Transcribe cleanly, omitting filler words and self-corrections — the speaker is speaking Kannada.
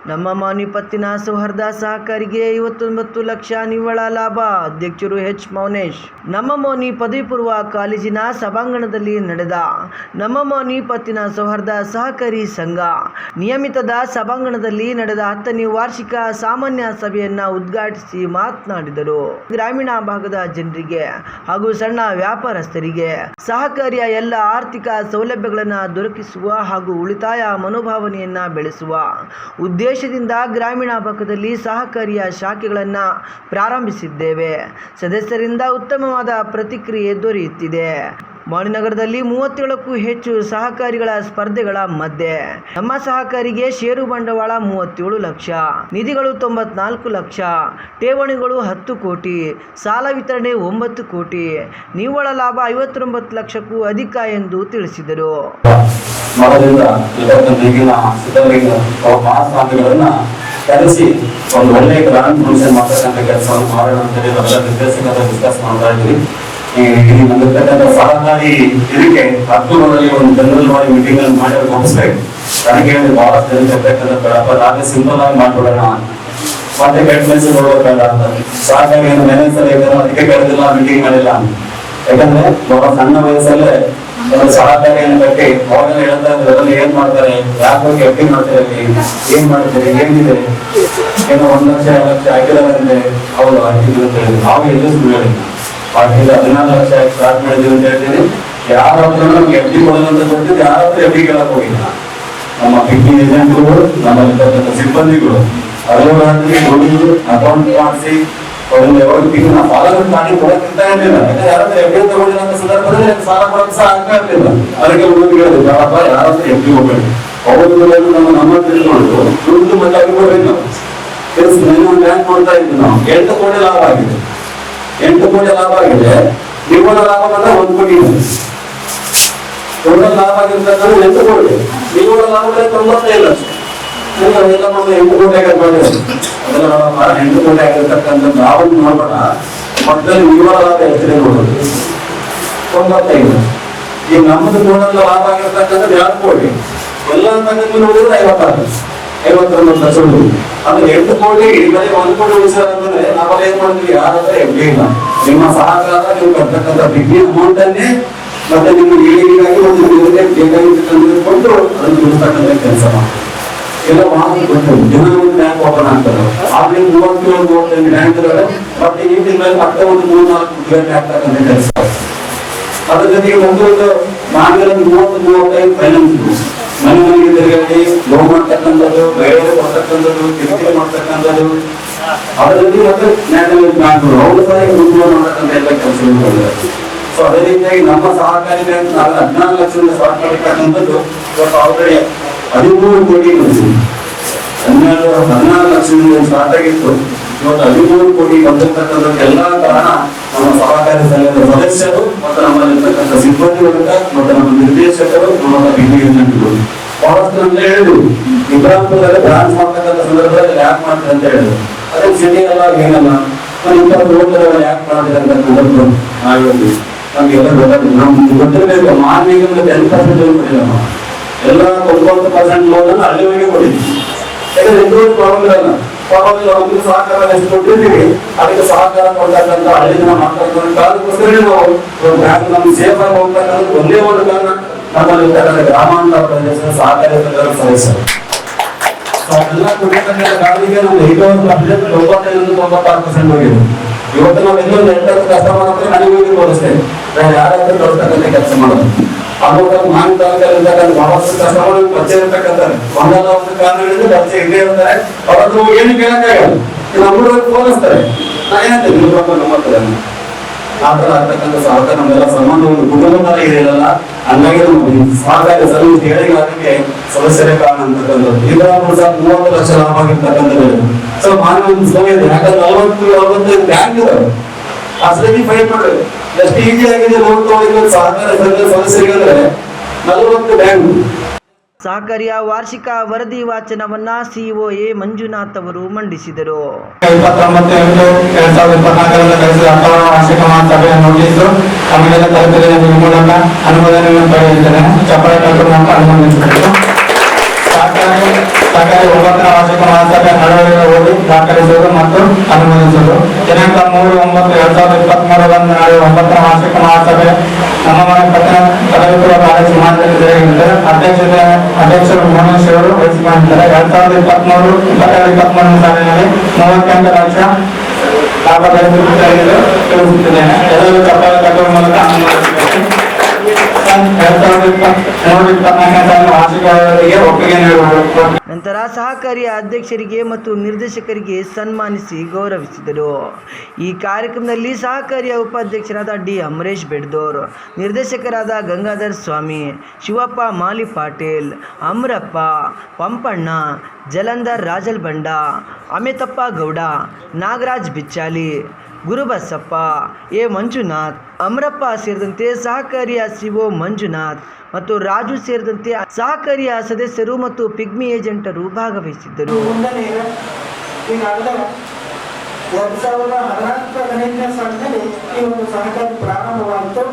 ನಮ್ಮ ಮಾನಿಪತ್ತಿನ ಸೌಹಾರ್ದ ಸಹಕಾರಿಗೆ 59 ಲಕ್ಷ ನಿವ್ವಳ ಲಾಭ. ಅಧ್ಯಕ್ಷರು ಎಚ್ ಮೌನೇಶ್. ನಮ್ಮ ಮೌನಿ ಪದವಿ ಪೂರ್ವ ಕಾಲೇಜಿನ ಸಭಾಂಗಣದಲ್ಲಿ ನಡೆದ ನಮ್ಮ ಮಾನಿಪತ್ತಿನ ಸೌಹಾರ್ದ ಸಹಕಾರಿ ಸಂಘ ನಿಯಮಿತದ ಸಭಾಂಗಣದಲ್ಲಿ ನಡೆದ 10ನೇ ವಾರ್ಷಿಕ ಸಾಮಾನ್ಯ ಸಭೆಯನ್ನು ಉದ್ಘಾಟಿಸಿ ಮಾತನಾಡಿದರು. ಗ್ರಾಮೀಣ ಭಾಗದ ಜನರಿಗೆ ಹಾಗೂ ಸಣ್ಣ ವ್ಯಾಪಾರಸ್ಥರಿಗೆ ಸಹಕಾರಿಯ ಎಲ್ಲ ಆರ್ಥಿಕ ಸೌಲಭ್ಯಗಳನ್ನು ದೊರಕಿಸುವ ಹಾಗೂ ಉಳಿತಾಯ ಮನೋಭಾವನೆಯನ್ನ ಬೆಳೆಸುವ ಉದ್ದೇಶದಿಂದ ಗ್ರಾಮೀಣ ಭಾಗದಲ್ಲಿ ಸಹಕಾರಿಯ ಶಾಖೆಗಳನ್ನು ಪ್ರಾರಂಭಿಸಿದ್ದೇವೆ. ಸದಸ್ಯರಿಂದ ಉತ್ತಮವಾದ ಪ್ರತಿಕ್ರಿಯೆ ದೊರೆಯುತ್ತಿದೆ. ಮಾಣಿನಗರದಲ್ಲಿ 37ಕ್ಕೂ ಹೆಚ್ಚು ಸಹಕಾರಿಗಳ ಸ್ಪರ್ಧೆಗಳ ಮಧ್ಯೆ ನಮ್ಮ ಸಹಕಾರಿಗೆ ಷೇರು ಬಂಡವಾಳ 37 ಲಕ್ಷ, ನಿಧಿಗಳು 94 ಲಕ್ಷ, ಠೇವಣಿಗಳು 10 ಕೋಟಿ, ಸಾಲ ವಿತರಣೆ 9 ಕೋಟಿ, ನಿವ್ವಳ ಲಾಭ 59 ಲಕ್ಷಕ್ಕೂ ಅಧಿಕ ಎಂದು ತಿಳಿಸಿದರು. ಕರೆಸಿ ಒಂದು ಒಳ್ಳೆಯ ಗ್ರಾಂಡ್ ಫಂಕ್ಷನ್ ಮಾಡ್ತಕ್ಕಂಥ ಕೆಲಸವನ್ನು ಮಾಡೋಣ ಅಂತೇಳಿ ನಾವೆಲ್ಲ ನಿರ್ದೇಶಕರ ಡಿಸ್ಕಸ್ ಮಾಡ್ತಾ ಇದ್ವಿ. ನಮ್ಗಿರ್ತಕ್ಕಂಥ ಸಹಕಾರಿ ಇದಕ್ಕೆ ಅಕ್ಟೋಬರಲ್ಲಿ ಒಂದು ಜನರಲ್ ಬಾಡಿ ಮೀಟಿಂಗ್ ಅಲ್ಲಿ ಮಾಡಿ ಮುಗಿಸ್ಬೇಕು. ನನಗೆ ಬಹಳಷ್ಟು ಜನ ಇರ್ತಕ್ಕಂಥ ಬೇಡಪ್ಪ, ನಾವೇ ಸಿಂಪಲ್ ಆಗಿ ಮಾಡ್ಬಿಡೋಣ, ಮತ್ತೆ ಕೆಟ್ಟ ಮೆಸೇಜ್ ನೋಡ್ಬೇಕಲ್ಲ ಅಂತ. ಸಹಕಾರಿ ಮ್ಯಾನೇಜರ್ ಇದ್ದಾರೋ ಅದಕ್ಕೆ ಕರೆದಿಲ್ಲ, ಮೀಟಿಂಗ್ ಮಾಡಿಲ್ಲ. ಯಾಕಂದ್ರೆ ಬಹಳ ಸಣ್ಣ ವಯಸ್ಸಲ್ಲೇ ಒಂದು ಸಹಕಾರಿಯನ್ನು ಕಟ್ಟಿ ಅವಾಗೆಲ್ಲ ಹೇಳ್ತಾ ಇದ್ರೆ ಅದರಲ್ಲಿ ಏನ್ ಮಾಡ್ತಾರೆ, ಯಾಕೆ ಎಫ್ಡಿ ಮಾಡ್ತಾರೆ, ಏನ್ ಮಾಡ್ತಾರೆ, ಏನಿದೆ, ಏನೋ 1 ಲಕ್ಷ 2 ಲಕ್ಷ ಹಾಕಿದಾರೆ ಅವ್ರು ಹಾಕಿದ್ರು ಅಂತ ಹೇಳಿದ್ರು. ನಾವು ಎಲ್ಲೂ ಸುಳ್ಳು ಹೇಳಿಲ್ಲ. 14 ಲಕ್ಷ ಸ್ಟಾರ್ಟ್ ಮಾಡಿದ್ವಿ ಅಂತ ಹೇಳ್ತೀನಿ. ಯಾರ ಹತ್ರ ನಮ್ಗೆ ಎಫ್ಡಿ ಕೊಡೋದು ಅಂತ ಗೊತ್ತಿದ್ದು, ಯಾರ ಹತ್ರ ಎಫ್ಡಿ ಕೇಳಕ್ ಹೋಗಿಲ್ಲ. ನಮ್ಮ ಪಿಗ್ನಿ ಏಜೆಂಟ್ಗಳು, ನಮ್ಮಲ್ಲಿರ್ತಕ್ಕಂಥ ಸಿಬ್ಬಂದಿಗಳು ಅರವರಾತ್ರಿ ದುಡಿದು ಅಕೌಂಟ್ ಮಾಡಿಸಿ ಅವ್ರನ್ನ ಯಾವಾಗ ಪಿಗ್ ನಾವು ಸಾಲಗಳು ಮಾಡಿ ಕೊಡಕ್ಕಿಂತ ಇರಲಿಲ್ಲ. ಯಾಕಂದ್ರೆ ಯಾರಾದ್ರೂ ಎಫ್ಡಿ ತಗೊಂಡಿರೋ ಸಂದರ್ಭದಲ್ಲಿ ಸಾಲ ಕೊಡಕ್ ಸಹ ಆಗ್ತಾ ಇರಲಿಲ್ಲ. ಅದಕ್ಕೆ ಹುಡುಗಿ ಹೇಳಿದ್ರು, ಯಾರಪ್ಪ ಯಾರಾದ್ರೂ ಎಫ್ಡಿ ಹೋಗ್ಬೇಡಿ, ಅವ್ರದ್ದು ನಮ್ಮ ತಿಳ್ಕೊಂಡು ದುಡ್ಡು ಮತ್ತೆ ಅವ್ರಿಗೆ ಕೊಡ್ಬೇಕು. ನಾವು ಬ್ಯಾಂಕ್ ನೋಡ್ತಾ ಇದ್ವಿ, ನಾವು 8 ಕೋಟಿ ಲಾಭ ಆಗಿದೆ. 8 ಕೋಟಿ ಲಾಭ ಆಗಿದೆ. ನಿವ್ವಳ ಲಾಭ ಮಾತ್ರ 1 ಕೋಟಿ ಇದೆ. ಟೋಟಲ್ ಲಾಭ ಆಗಿರ್ತಕ್ಕಂಥ 8 ಕೋಟಿ, ನಿವ್ವಳ ಲಾಭ 95 ಲಕ್ಷ. 8 ಕೋಟಿ ಆಗಿರ್ಬೋದು. ಅದೆಲ್ಲ ನೋಡಪ್ಪ, 8 ಕೋಟಿ ಆಗಿರ್ತಕ್ಕಂಥ ಲಾಭವನ್ನು ನೋಡೋಣ. ಮೊದಲಲ್ಲಿ ನಿವ್ವಳ ಲಾಭ ಎಷ್ಟಿದೆ ನೋಡೋದು, 95 ಲಕ್ಷ. ಈಗ ನಮ್ಮದು ಟೋಟಲ್ ಲಾಭ ಆಗಿರ್ತಕ್ಕಂಥ 2 ಕೋಟಿ, ಎಲ್ಲ ತಗೊಂಡು ನೋಡಿದ್ರೆ 59 ಲಕ್ಷ ಉಳಿದು. ಅದು 8 ಕೋಟಿ ಬರೀ 1 ಕೋಟಿ ಉಳಿಸೋದಂದ್ರೆ ನಾವೆಲ್ಲ ಏನ್ ಮಾಡ್ತೀವಿ, ಯಾರ ಹತ್ರ ಎಫ್ಡಿ ಇಲ್ಲ. ನಿಮ್ಮ ಸಹಕಾರ ನೀವು ಕಟ್ಟತಕ್ಕಂಥ ಪಿಗ್ನಿ ಅಮೌಂಟ್ ಅನ್ನೇ ಮತ್ತೆ ನಿಮ್ಗೆ ಈಗಿಗಾಗಿ ಒಂದು ಬೇಕಾಗಿರ್ತಕ್ಕಂಥ ಕೊಟ್ಟು ಅದನ್ನು ಉಳಿಸ್ತಕ್ಕಂಥ ಕೆಲಸ ಮಾಡಿ ಎಲ್ಲ ಮಾಡಿ ಕೊಟ್ಟು ದಿನ ಒಂದು ಬ್ಯಾಂಕ್ ಓಪನ್ ಆಗ್ತಾರೆ. ಆಗ್ಲೇ 37-38 ಬ್ಯಾಂಕ್ ಇದಾವೆ. ಮತ್ತೆ ಈ ತಿಂಗಳಲ್ಲಿ ಮತ್ತೆ ಒಂದು 3-4 ಬ್ಯಾಂಕ್ ಆಗ್ತಕ್ಕಂಥ ಕೆಲಸ. ಅದ್ರ ಜೊತೆಗೆ ಒಂದು ನಾಲ್ಕರಲ್ಲಿ 30-35 ಫೈನಾನ್ಸ್ ಮನೆ ಮನೆಗೆ ತಿರುಗಾಡಿ ಲೋನ್ ಮಾಡ್ತಕ್ಕಂಥದ್ದು, ಬೇರೆ ಕೊಡ್ತಕ್ಕಂಥದ್ದು, ಕಿರಿಕಿರಿ ಮಾಡ್ತಕ್ಕಂಥದ್ದು. ಅದ್ರ ಜೊತೆಗೆ ಮತ್ತೆ ನ್ಯಾಷನಲ್ ಬ್ಯಾಂಕ್ಗಳು ಅವರು ಸಹ ದುಡ್ಡು ಮಾಡ್ತಕ್ಕಂಥ ಎಲ್ಲ ಕೆಲಸಗಳು ಮಾಡಿದ್ದಾರೆ. ಸೊ ಅದೇ ರೀತಿಯಾಗಿ ನಮ್ಮ ಸಹಕಾರಿ ಬ್ಯಾಂಕ್ 14 ಲಕ್ಷದಿಂದ ಸ್ಟಾರ್ಟ್ ಮಾಡಿರ್ತಕ್ಕಂಥದ್ದು ಇವತ್ತು ಆಲ್ರೆಡಿ 13 ಕೋಟಿ ಬಂದಿದೆ. 14 ಲಕ್ಷದಿಂದ ಸ್ಟಾರ್ಟ್ ಆಗಿತ್ತು, ಇವತ್ತು 13 ಕೋಟಿ ಬಂದಿರ್ತಕ್ಕಂಥ ಎಲ್ಲ ಕಾರಣ ನಮ್ಮ ಸಹಕಾರಿ ಸಂಘದ ಸದಸ್ಯರು ಮತ್ತು ನಮ್ಮಲ್ಲಿರ್ತಕ್ಕಂಥ ಸಿಬ್ಬಂದಿ ವರ್ಗ ಮತ್ತು ನಮ್ಮ ನಿರ್ದೇಶಕರು, ನಮ್ಮ ಪಿಗ್ನಿ ಏಜೆಂಟ್ಗಳು. ಬಹಳಷ್ಟು ನಮ್ಗೆ ಹೇಳಿದ್ರು, ಇಬ್ರಾಹಿಂಪುರದಲ್ಲಿ ಬ್ರಾಂಚ್ ಮಾಡ್ತಕ್ಕಂಥ ಸಂದರ್ಭದಲ್ಲಿ ಯಾಕೆ ಮಾಡ್ತಾರೆ ಅಂತ ಹೇಳಿದ್ರು. ಅದೇ ಸಿಟಿ ಎಲ್ಲ ಏನಲ್ಲ, ಯಾಕೆ ಮಾಡ್ತಾರೆ ಅಂತ ಸಂದರ್ಭ ನಾವು ಹೇಳಿದ್ವಿ. ನಮ್ಗೆಲ್ಲ ಗೊತ್ತಾಗ್ತದೆ, ನಮ್ಗೆ ಗೊತ್ತಿರಬೇಕು. ಮಾರ್ನಿಂಗ್ 10% ಲೋನ್ ಕೊಟ್ಟಿಲ್ಲ ನಾವು, ಎಲ್ಲ 90% ಲೋನ್ ಹಳ್ಳಿಯವರಿಗೆ ಕೊಟ್ಟಿದ್ವಿ. ಯಾಕಂದ್ರೆ ಎಂದೂ ಪ್ರಾಬ್ಲಮ್ ಇರಲ್ಲ. ಅವ್ರಿಗೆ ಸಹಕಾರ ಎಷ್ಟು ಕೊಟ್ಟಿರ್ತೀವಿ, ಅದಕ್ಕೆ ಸಹಕಾರ ಕೊಡ್ತಕ್ಕಂಥ ಹಳ್ಳಿ ಜನ ಮಾಡ್ತಕ್ಕಂಥ ಕಾರಣಕ್ಕೋಸ್ಕರ ನಾವು ಬ್ಯಾಂಕ್ ನಮ್ಗೆ ಸೇಫ್ ಆಗಿ ಹೋಗ್ತಕ್ಕಂಥ ಒಂದೇ ಒಂದು ಕಾರಣ ನಮ್ಮಲ್ಲಿ ಗ್ರಾಮಾಂತರ ಪ್ರದೇಶದ ಸಹಕಾರಿ ಸಂಘದ ಸದಸ್ಯರು. ಅದೆಲ್ಲ ಕೊಟ್ಟಿರ್ತಕ್ಕಂಥ ಕಾರಣಕ್ಕೆ ನಮ್ಗೆ 95-96% ಹೋಗಿದೆ. ಇವತ್ತು ನಾವು ಎಲ್ಲೊಂದು 8 ಕಸ್ಟಮರ್ ಹತ್ರ ನನಗೆ ಹೋಗಿ ತೋರಿಸ್ತೇವೆ, ನಾವು ಯಾರಾದ್ರೂ ತೋರಿಸ್ತಕ್ಕಂಥ ಕೆಲಸ ಮಾಡೋದು. ಆವಾಗ ಮಾನ್ ತಾಲೂಕಲ್ಲಿರ್ತಕ್ಕಂಥ ಬಹಳಷ್ಟು ಕಸ್ಟಮರ್ ಪರಿಚಯ ಇರ್ತಕ್ಕಂಥ ಒಂದಲ್ಲ ಒಂದು ಕಾರಣಗಳಿಂದ ಪರಿಚಯ ಇಲ್ಲೇ ಇರ್ತಾರೆ. ಅವ್ರದ್ದು ಏನು ಕೇಳಕ್ಕಾಗಲ್ಲ, ನಮ್ಮೂರ ತೋರಿಸ್ತಾರೆ. ನಾ ಏನಂತೇನೆ ನಿಮ್ಮ ನಮ್ಮ ಆ ತರ ಆಗ್ತಕ್ಕಂಥ ಸಹಕಾರ ನಮ್ಮೆಲ್ಲ ಸಂಬಂಧ ಒಂದು ಕುಟುಂಬ ತರ ಇದೆಯಲ್ಲ. ಹಂಗಾಗಿ ನಮ್ಮ ಸಹಕಾರಿ ಸರ್ವಿಸ್ ಹೇಳಿಕೆ ಸದಸ್ಯರೇ ಕಾರಣ ಅಂತಕ್ಕಂಥದ್ದು. ಈಗ 30 ಲಕ್ಷ ಲಾಭ ಆಗಿರ್ತಕ್ಕಂಥದ್ದು. ಸೊ ಮಾನವ ಸಮಯ ಇದೆ, ಯಾಕಂದ್ರೆ 40-45 ಬ್ಯಾಂಕ್ ಇದಾವೆ. ಅಸಲಿ ಫೈಟ್ ಮಾಡ್ರಿ, ಎಷ್ಟು ಈಸಿ ಆಗಿದೆ ಲೋನ್ ತಗೊಳ್ಳಿ ಸಹಕಾರ ಸಂಘದ ಸದಸ್ಯರಿಗೆ ಅಂದ್ರೆ 40 ಬ್ಯಾಂಕ್. ಸಹಕಾರಿಯ ವಾರ್ಷಿಕ ವರದಿ ವಾಚನವನ್ನ ಸಿಒಎ ಮಂಜುನಾಥ್ ಅವರು ಮಂಡಿಸಿದರು. 29/8/2024 ವಾರ್ಷಿಕ ಮಹಾಸಭೆಯ ನೋಟಿಸ್ ತಮಗೆಲ್ಲ ತಲುಪಿದ ಮೂಲಕ ಅನುಮೋದನೆಯನ್ನು ಪಡೆಯುತ್ತೇನೆ. ಚಪ್ಪಾಳೆ ಮೂಲಕ ಅನುಮೋದಿಸಬೇಕು. ಸಹಕಾರಿ 9ನೇ ವಾರ್ಷಿಕ ದಾಖಲಿಸುವುದು ಮತ್ತು ಅನುಮೋದಿಸುವುದು. ದಿನಾಂಕ 3/9/2023 ನಡೆಯುವ 9ನೇ ವಾರ್ಷಿಕ ಮಹಾಸಭೆ ನಮ್ಮ ಮನೆ ಪದವಿ ಪೂರ್ವ ಕಾಲೇಜು ಸಮಾಜದಲ್ಲಿ ಜರುಗಿರುತ್ತದೆ. ಅಧ್ಯಕ್ಷರು ಮೋನೇಶ್ ಅವರು ವಹಿಸಿಕೊಂಡಿದ್ದಾರೆ. 2023 ಸಾಲಿನಲ್ಲಿ 38 ಲಕ್ಷ ಲಾಭ ಗಳಿಸುತ್ತಿದೆ ತಿಳಿಸುತ್ತಿದ್ದೇನೆ. ಎಲ್ಲರೂ ಚಪ್ಪಾಳೆ ತಟ್ಟುವ ಮೂಲಕ ಅನುಮೋದಿಸಬೇಕು. 2023-24 ಸಾಲಿನ ವಾರ್ಷಿಕ ವರದಿಗೆ ಒಪ್ಪಿಗೆ ನೀಡುವುದು. ನಂತರ ಸಹಕಾರಿಯ ಅಧ್ಯಕ್ಷರಿಗೆ ಮತ್ತು ನಿರ್ದೇಶಕರಿಗೆ ಸನ್ಮಾನಿಸಿ ಗೌರವಿಸಿದರು. ಈ ಕಾರ್ಯಕ್ರಮದಲ್ಲಿ ಸಹಕಾರಿಯ ಉಪಾಧ್ಯಕ್ಷರಾದ ಡಿ ಅಮರೇಶ್ ಬೆಡ್ದೋರ್, ನಿರ್ದೇಶಕರಾದ ಗಂಗಾಧರ್ ಸ್ವಾಮಿ, ಶಿವಪ್ಪ ಮಾಲಿ ಪಾಟೀಲ್, ಅಮರಪ್ಪ, ಪಂಪಣ್ಣ, ಜಲಂಧರ್ ರಾಜಲ್ಬಂಡ, ಅಮಿತಪ್ಪ ಗೌಡ, ನಾಗರಾಜ್ ಬಿಚ್ಚಾಲಿ, ಗುರುಬಸಪ್ಪ, ಎ ಮಂಜುನಾಥ್, ಅಮರಪ್ಪ ಸೇರಿದಂತೆ ಸಹಕಾರಿಯ ಸಿಒ ಮಂಜುನಾಥ್ ಮತ್ತು ರಾಜು ಸೇರಿದಂತೆ ಸಹಕಾರಿಯ ಸದಸ್ಯರು ಮತ್ತು ಪಿಗ್ಮಿ ಏಜೆಂಟರು ಭಾಗವಹಿಸಿದ್ದರು. 2014 ಸಾಲಿನಲ್ಲಿ ಈ ಒಂದು ಸಹಕಾರಿ ಪ್ರಾರಂಭವಾಯಿತು.